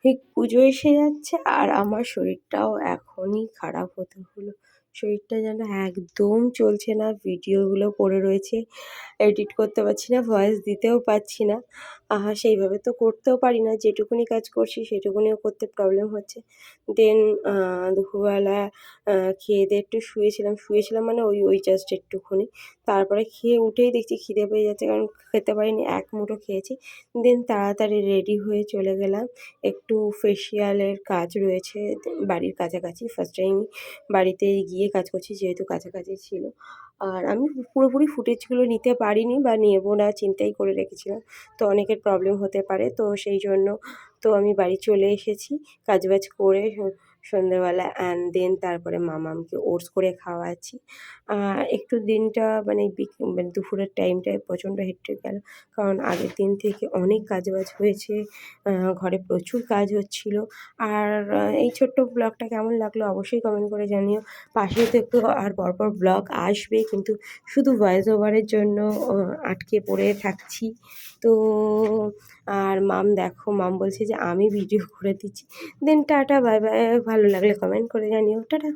ঠিক পুজো এসে যাচ্ছে আর আমার শরীরটাও এখনই খারাপ হতে হলো। শরীরটা যেন একদম চলছে না, ভিডিওগুলো পড়ে রয়েছে, এডিট করতে পারছি না, ভয়েস দিতেও পারছি না। সেইভাবে তো করতেও পারি না, যেটুকুনি কাজ করছি সেটুকুনিও করতে প্রবলেম হচ্ছে। দেন দুপুরবেলা খেয়ে-দেয়ে একটু শুয়েছিলাম মানে ওই জাস্ট একটুখানি। তারপরে খেয়ে উঠেই দেখছি খিদে পেয়ে যাচ্ছে, কারণ খেতে পারিনি, এক মুঠো খেয়েছি। দেন তাড়াতাড়ি রেডি হয়ে চলে গেলাম। একটু ফেসিয়ালের কাজ রয়েছে বাড়ির কাছাকাছি। ফার্স্ট টাইম বাড়িতে গিয়ে কাজ করছি, যেহেতু কাছাকাছি ছিল। আর আমি পুরোপুরি ফুটেজগুলো নিতে পারিনি বা নেবো না চিন্তাই করে রেখেছিলাম। তো অনেকের প্রবলেম হতে পারে। তো সেই জন্য তো আমি বাড়ি চলে এসেছি কাজবাজ করে সন্ধ্যেবেলা অ্যান্ড দেন তারপরে মামামকে ওটস করে খাওয়াচ্ছি। একটু দিনটা মানে দুপুরের টাইমটায় প্রচণ্ড হেক্টিক গেল। কারণ আগের দিন থেকে অনেক কাজবাজ হয়েছে। ঘরে প্রচুর কাজ হচ্ছিল। আর এই ছোট্ট ব্লগটা কেমন লাগলো অবশ্যই কমেন্ট করে জানিও। পাশে থেকো, আর পরপর ব্লগ আসবে, কিন্তু শুধু ভয়েস ওভারের জন্য আটকে পড়ে থাকছি। তো আর দেখো মাম বলছে যে আমি ভিডিও করে দিচ্ছি। Then tata, bye bye. ভালো লাগলে কমেন্ট করে জানিও। টাটা।